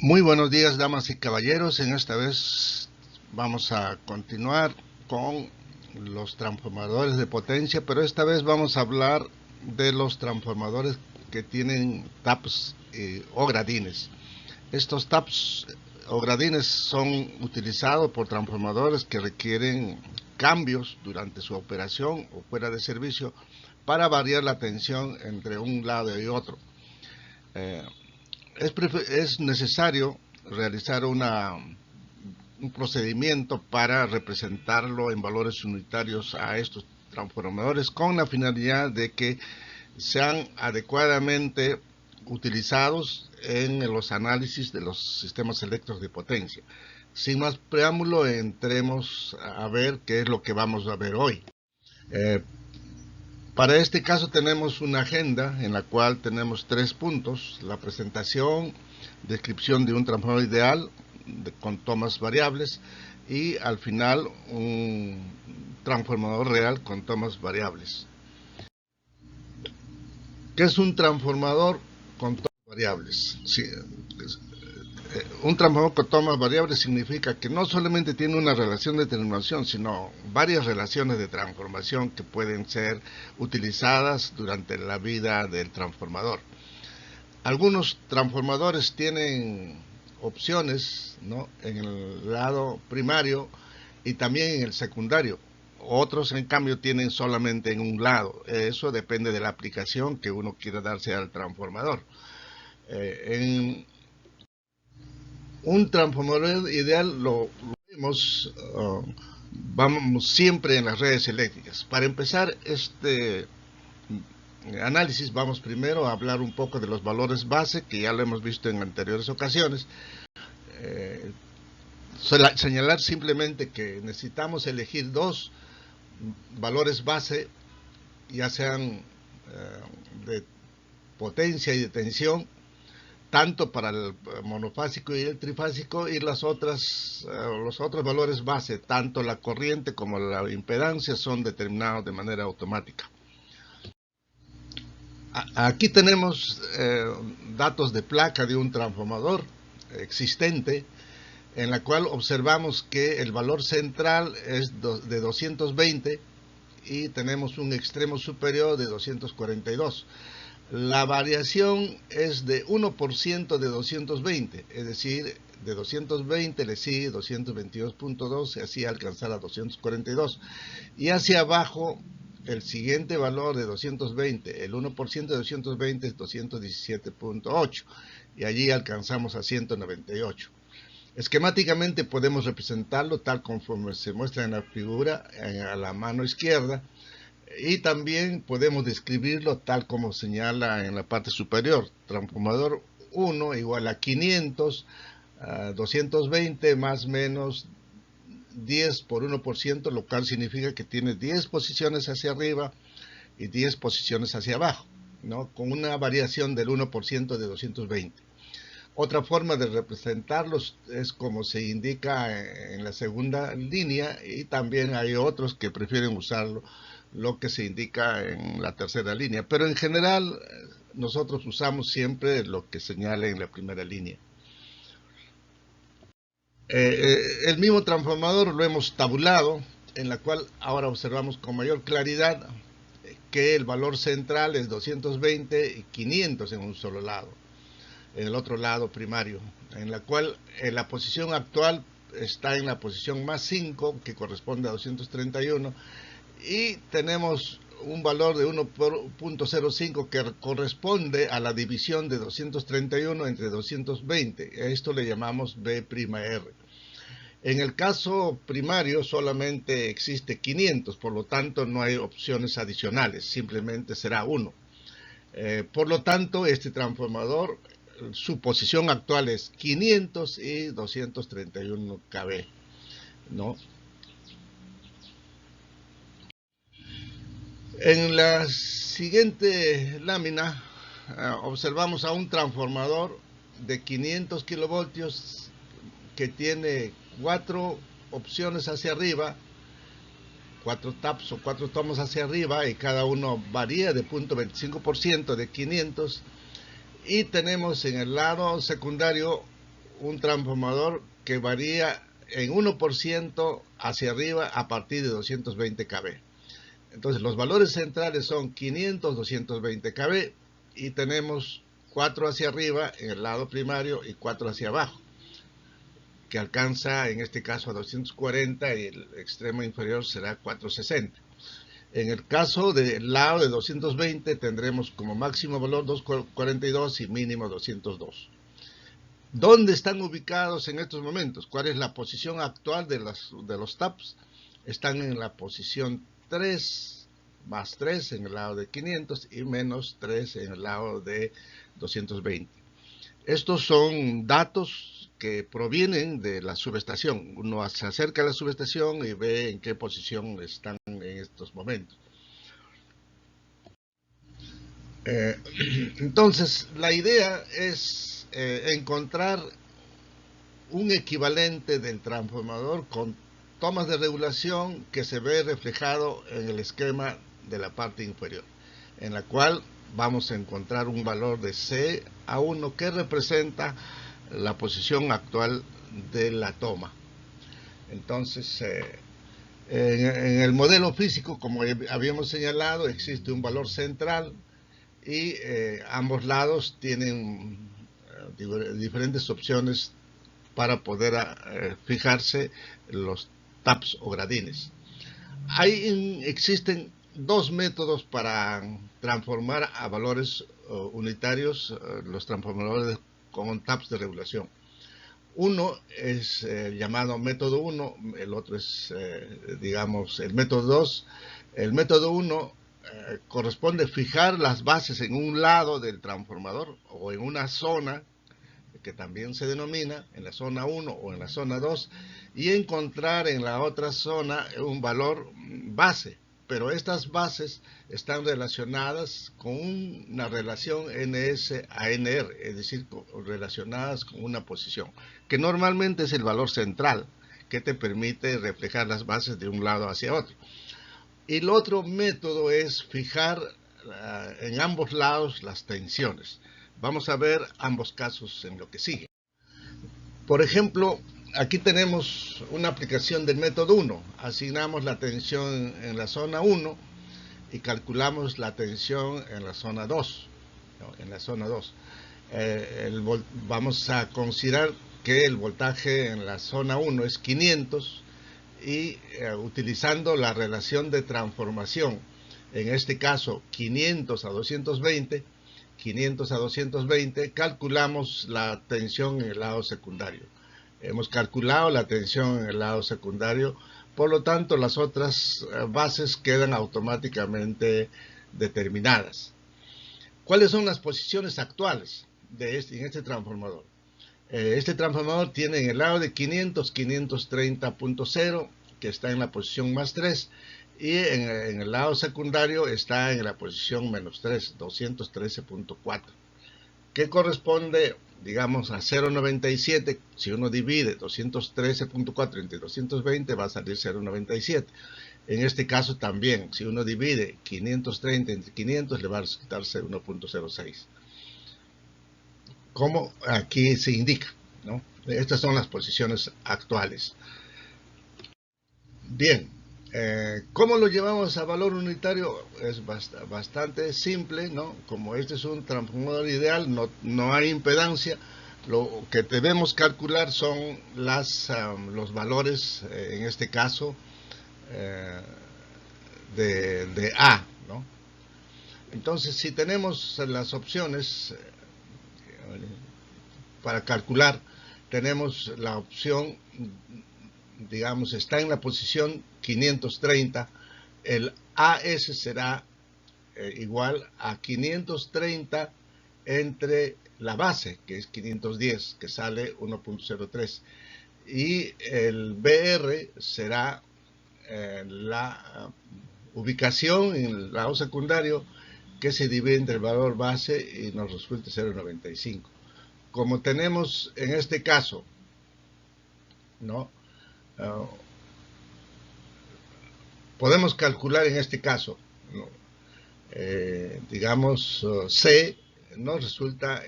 Muy buenos días, damas y caballeros. En esta vez vamos a continuar con los transformadores de potencia, pero esta vez vamos a hablar de los transformadores que tienen taps o gradines. Estos taps o gradines son utilizados por transformadores que requieren cambios durante su operación o fuera de servicio para variar la tensión entre un lado y otro. Es necesario realizar un procedimiento para representarlo en valores unitarios a estos transformadores con la finalidad de que sean adecuadamente utilizados en los análisis de los sistemas eléctricos de potencia. Sin más preámbulo, entremos a ver qué es lo que vamos a ver hoy. Para este caso tenemos una agenda en la cual tenemos 3 puntos: la presentación, descripción de un transformador ideal con tomas variables y al final un transformador real con tomas variables. ¿Qué es un transformador con tomas variables? Sí, un transformador con tomas variables significa que no solamente tiene una relación de terminación, sino varias relaciones de transformación que pueden ser utilizadas durante la vida del transformador. Algunos transformadores tienen opciones, ¿no?, en el lado primario y también en el secundario. Otros, en cambio, tienen solamente en un lado. Eso depende de la aplicación que uno quiera darse al transformador. En un transformador ideal lo vemos, vamos siempre en las redes eléctricas. Para empezar este análisis, vamos primero a hablar un poco de los valores base, que ya lo hemos visto en anteriores ocasiones. Señalar simplemente que necesitamos elegir 2 valores base, ya sean de potencia y de tensión, tanto para el monofásico y el trifásico, y los otros valores base, tanto la corriente como la impedancia, son determinados de manera automática. Aquí tenemos datos de placa de un transformador existente, en la cual observamos que el valor central es de 220 y tenemos un extremo superior de 242. La variación es de 1% de 220, es decir, de 220 le sigue 222.2 y así alcanzar a 242. Y hacia abajo, el siguiente valor de 220, el 1% de 220 es 217.8 y allí alcanzamos a 198. Esquemáticamente podemos representarlo tal conforme se muestra en la figura a la mano izquierda, y también podemos describirlo tal como señala en la parte superior. Transformador 1 igual a 500, 220 más menos 10 por 1%, lo cual significa que tiene 10 posiciones hacia arriba y 10 posiciones hacia abajo, ¿no?, con una variación del 1% de 220. Otra forma de representarlos es como se indica en la segunda línea, y también hay otros que prefieren usarlo lo que se indica en la tercera línea, pero en general nosotros usamos siempre lo que señala en la primera línea. El mismo transformador lo hemos tabulado, en la cual ahora observamos con mayor claridad que el valor central es 220 y 500 en un solo lado, en el otro lado primario, en la cual la posición actual está en la posición más 5, que corresponde a 231, y tenemos un valor de 1.05 que corresponde a la división de 231 entre 220. Esto le llamamos B'R. En el caso primario solamente existe 500, por lo tanto no hay opciones adicionales, simplemente será 1. Por lo tanto, este transformador, su posición actual es 500 y 231 kV, ¿no? En la siguiente lámina observamos a un transformador de 500 kilovoltios que tiene 4 opciones hacia arriba, 4 taps o 4 tomas hacia arriba, y cada uno varía de 0.25% de 500. Y tenemos en el lado secundario un transformador que varía en 1% hacia arriba a partir de 220 kV. Entonces los valores centrales son 500, 220 kV y tenemos 4 hacia arriba en el lado primario y 4 hacia abajo, que alcanza en este caso a 240 y el extremo inferior será 460. En el caso del lado de 220 tendremos como máximo valor 242 y mínimo 202. ¿Dónde están ubicados en estos momentos? ¿Cuál es la posición actual de los taps? Están en la posición 3, más 3 en el lado de 500 y menos 3 en el lado de 220. Estos son datos que provienen de la subestación. Uno se acerca a la subestación y ve en qué posición están en estos momentos. Entonces, la idea es encontrar un equivalente del transformador con tomas de regulación que se ve reflejado en el esquema de la parte inferior, en la cual vamos a encontrar un valor de CA1 que representa la posición actual de la toma. Entonces, en el modelo físico, como habíamos señalado, existe un valor central y ambos lados tienen diferentes opciones para poder fijarse los taps o gradines. Existen dos métodos para transformar a valores unitarios los transformadores con taps de regulación. Uno es llamado método 1, el otro es, digamos, el método 2. El método 1 corresponde fijar las bases en un lado del transformador o en una zona que también se denomina en la zona 1 o en la zona 2 y encontrar en la otra zona un valor base, pero estas bases están relacionadas con una relación NS a NR, es decir, relacionadas con una posición, que normalmente es el valor central que te permite reflejar las bases de un lado hacia otro. Y el otro método es fijar en ambos lados las tensiones. Vamos a ver ambos casos en lo que sigue. Por ejemplo, aquí tenemos una aplicación del método 1. Asignamos la tensión en la zona 1 y calculamos la tensión en la zona 2. ¿No? En la zona 2. Vamos a considerar que el voltaje en la zona 1 es 500 y utilizando la relación de transformación, en este caso 500 a 220, 500 a 220, calculamos la tensión en el lado secundario. Hemos calculado la tensión en el lado secundario, por lo tanto las otras bases quedan automáticamente determinadas. ¿Cuáles son las posiciones actuales en este transformador? Este transformador tiene en el lado de 500, 530.0, que está en la posición más 3, y en el lado secundario está en la posición menos 3, 213.4, que corresponde, digamos, a 0.97. Si uno divide 213.4 entre 220 va a salir 0.97. En este caso también, si uno divide 530 entre 500 le va a resultarse 1.06. Como aquí se indica, ¿no? Estas son las posiciones actuales. Bien, ¿cómo lo llevamos a valor unitario? Es bastante simple, ¿no? Como este es un transformador ideal, no hay impedancia. Lo que debemos calcular son los valores, en este caso, de A, ¿no? Entonces, si tenemos las opciones para calcular, tenemos la opción, digamos, está en la posición 530, el AS será igual a 530 entre la base, que es 510, que sale 1.03, y el BR será la ubicación en el lado secundario, que se divide entre el valor base y nos resulta 0.95. Como tenemos en este caso, ¿no? Podemos calcular en este caso, ¿no? Digamos, C nos resulta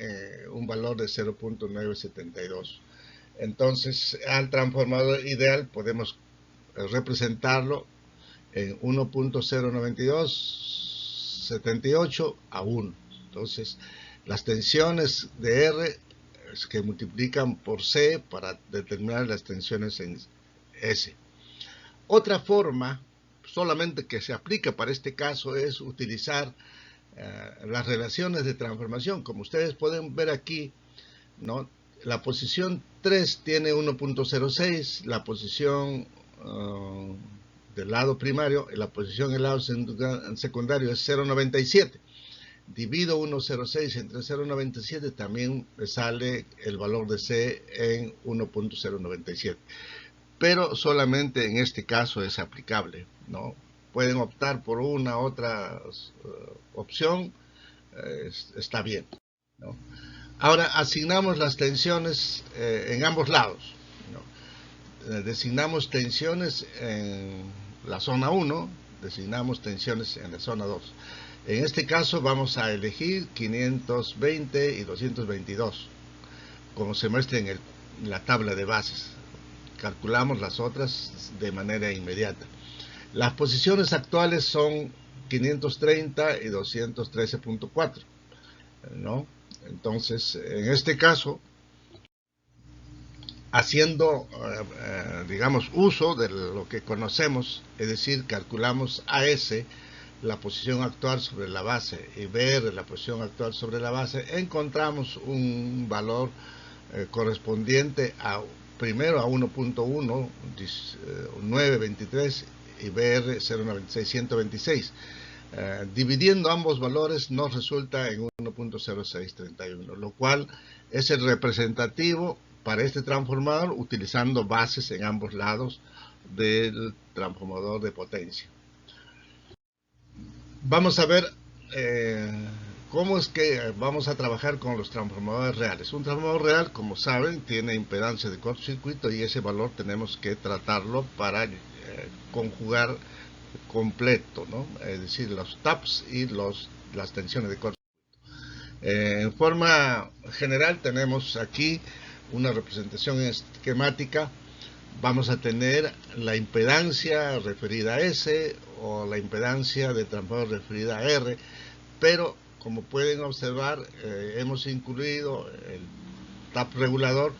un valor de 0.972. Entonces, al transformador ideal podemos representarlo en 1.09278 a 1. Entonces, las tensiones de R que multiplican por C para determinar las tensiones en S. Otra forma, solamente que se aplica para este caso, es utilizar las relaciones de transformación. Como ustedes pueden ver aquí, ¿no? La posición 3 tiene 1.06, la posición del lado primario, la posición del lado secundario es 0.97. Divido 1.06 entre 0.97, también me sale el valor de C en 1.097. Pero solamente en este caso es aplicable, ¿no? Pueden optar por una u otra opción, está bien, ¿no? Ahora asignamos las tensiones en ambos lados, ¿no? Designamos tensiones en la zona 1, designamos tensiones en la zona 2. En este caso vamos a elegir 520 y 222, como se muestra en la tabla de bases. Calculamos las otras de manera inmediata. Las posiciones actuales son 530 y 213.4, ¿no? Entonces, en este caso, haciendo, digamos, uso de lo que conocemos, es decir, calculamos AS, la posición actual sobre la base, y BR, la posición actual sobre la base, encontramos un valor correspondiente a primero a 1.1, 923 y BR 0.96, dividiendo ambos valores nos resulta en 1.0631, lo cual es el representativo para este transformador utilizando bases en ambos lados del transformador de potencia. Vamos a ver cómo es que vamos a trabajar con los transformadores reales. Un transformador real, como saben, tiene impedancia de cortocircuito y ese valor tenemos que tratarlo para conjugar completo, ¿no? Es decir, los taps y las tensiones de cortocircuito. En forma general tenemos aquí una representación esquemática. Vamos a tener la impedancia referida a S o la impedancia de transformador referida a R, pero como pueden observar, hemos incluido el tap regulador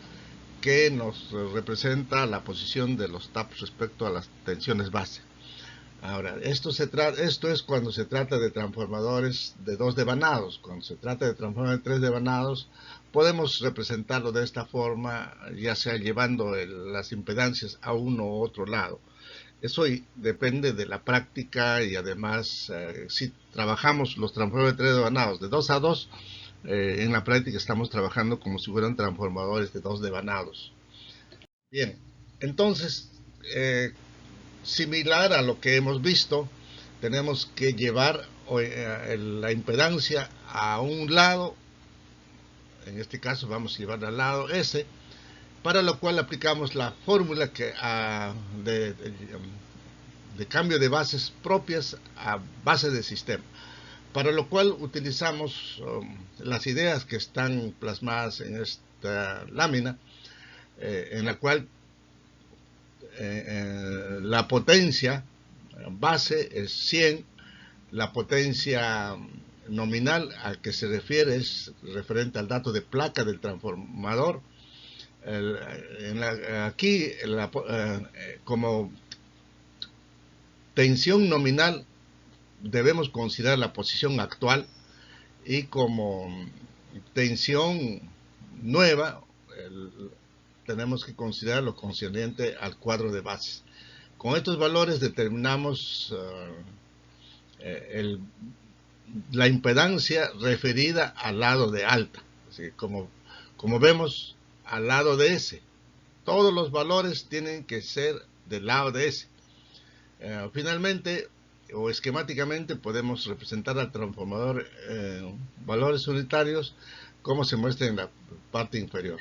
que nos representa la posición de los taps respecto a las tensiones base. Ahora, esto es cuando se trata de transformadores de 2 devanados. Cuando se trata de transformadores de 3 devanados, podemos representarlo de esta forma, ya sea llevando las impedancias a uno u otro lado. Eso depende de la práctica y además, si trabajamos los transformadores de 3 devanados de 2 a 2, en la práctica estamos trabajando como si fueran transformadores de 2 devanados. Bien, entonces, similar a lo que hemos visto, tenemos que llevar la impedancia a un lado, en este caso vamos a llevarla al lado S, para lo cual aplicamos la fórmula de cambio de bases propias a base de sistema, para lo cual utilizamos las ideas que están plasmadas en esta lámina, en la cual la potencia base es 100, la potencia nominal a que se refiere es referente al dato de placa del transformador. Aquí como tensión nominal debemos considerar la posición actual y como tensión nueva tenemos que considerar lo concerniente al cuadro de bases. Con estos valores determinamos la impedancia referida al lado de alta. Así, como vemos, al lado de S. Todos los valores tienen que ser del lado de S. Finalmente, o esquemáticamente, podemos representar al transformador valores unitarios como se muestra en la parte inferior.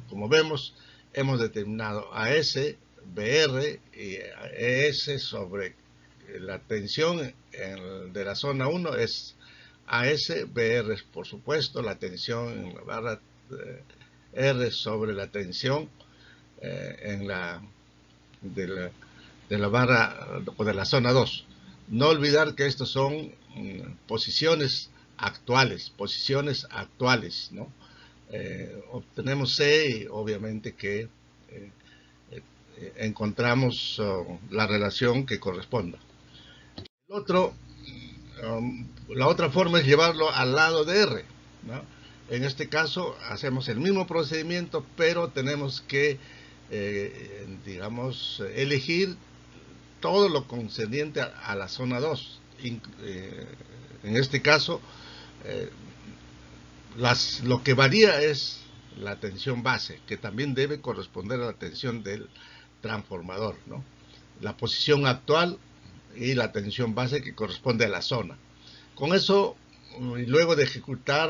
Como vemos, hemos determinado AS, BR y ES sobre la tensión de la zona 1 es AS, BR por supuesto, la tensión en la barra R sobre la tensión en la de la barra o de la zona 2. No olvidar que estos son posiciones actuales, ¿no? Obtenemos C y obviamente que encontramos la relación que corresponda. La otra forma es llevarlo al lado de R, ¿no? En este caso hacemos el mismo procedimiento, pero tenemos que, digamos, elegir todo lo concerniente a la zona 2. En este caso, lo que varía es la tensión base, que también debe corresponder a la tensión del transformador, ¿no? La posición actual y la tensión base que corresponde a la zona. Con eso, y luego de ejecutar,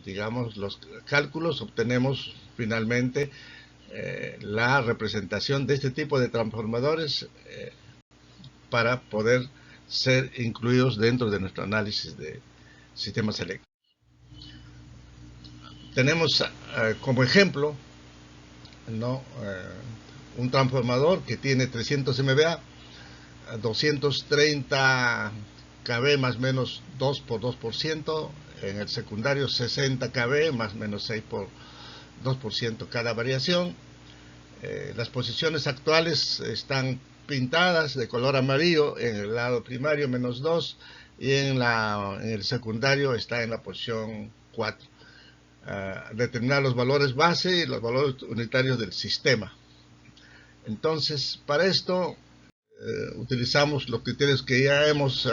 digamos, los cálculos, obtenemos finalmente la representación de este tipo de transformadores para poder ser incluidos dentro de nuestro análisis de sistemas eléctricos. Tenemos como ejemplo, ¿no? Un transformador que tiene 300 MVA, 230 kV más o menos 2 por 2%, en el secundario 60 kV más o menos 6 por 2% cada variación. Las posiciones actuales están pintadas de color amarillo en el lado primario menos 2 y en el secundario está en la posición 4. Determinar los valores base y los valores unitarios del sistema. Entonces, para esto utilizamos los criterios que ya hemos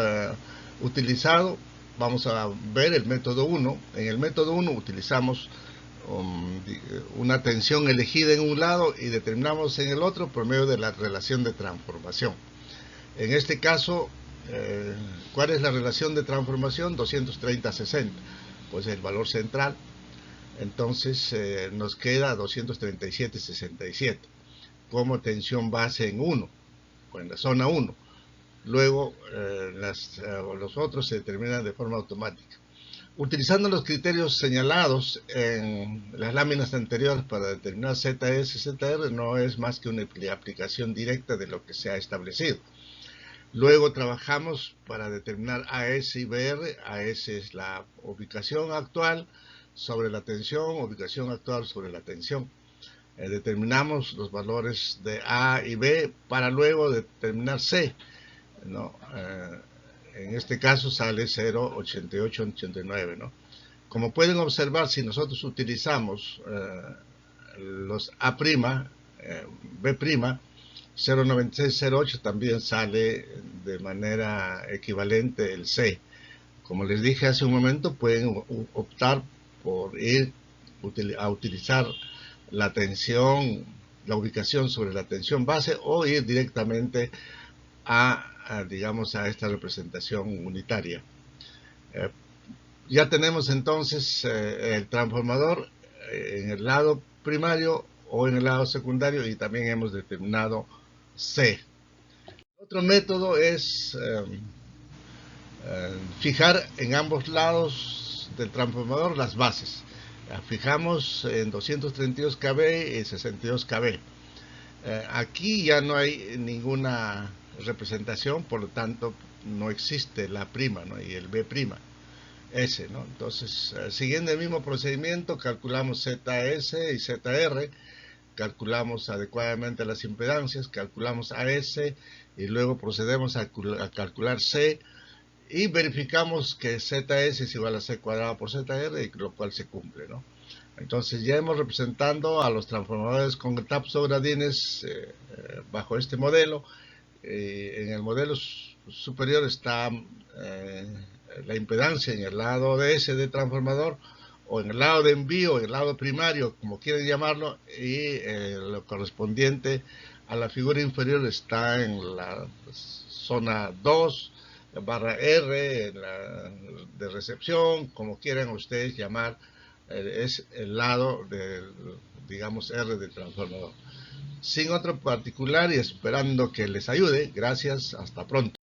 utilizado. Vamos a ver el método 1. En el método 1 utilizamos una tensión elegida en un lado y determinamos en el otro por medio de la relación de transformación. En este caso, ¿cuál es la relación de transformación? 230-60, pues el valor central. Entonces nos queda 237-67 como tensión base en 1, o en la zona 1. Luego los otros se determinan de forma automática. Utilizando los criterios señalados en las láminas anteriores para determinar ZS y ZR, no es más que una aplicación directa de lo que se ha establecido. Luego trabajamos para determinar AS y BR. AS es la ubicación actual sobre la tensión, ubicación actual sobre la tensión. Determinamos los valores de A y B para luego determinar C, ¿no? En este caso sale 0,8889, ¿no? Como pueden observar, si nosotros utilizamos los A', B', 0,9608 también sale de manera equivalente el C. Como les dije hace un momento, pueden optar por ir a utilizar la tensión, la ubicación sobre la tensión base o ir directamente digamos, a esta representación unitaria. Ya tenemos entonces el transformador en el lado primario o en el lado secundario y también hemos determinado C. Otro método es fijar en ambos lados del transformador las bases. Fijamos en 232 kV y 62 kV. Aquí ya no hay ninguna representación, por lo tanto no existe la prima, ¿no? Y el B', S, ¿no? Entonces, siguiendo el mismo procedimiento, calculamos ZS y ZR, calculamos adecuadamente las impedancias, calculamos AS y luego procedemos a calcular C y verificamos que ZS es igual a C cuadrado por ZR, y lo cual se cumple, ¿no? Entonces ya hemos representando a los transformadores con tapsogradines bajo este modelo. En el modelo superior está la impedancia en el lado de S de transformador, o en el lado de envío, en el lado primario, como quieren llamarlo, y lo correspondiente a la figura inferior está en la zona 2, barra R, de recepción, como quieran ustedes llamar, es el lado del, digamos, R del transformador. Sin otro particular y esperando que les ayude, gracias, hasta pronto.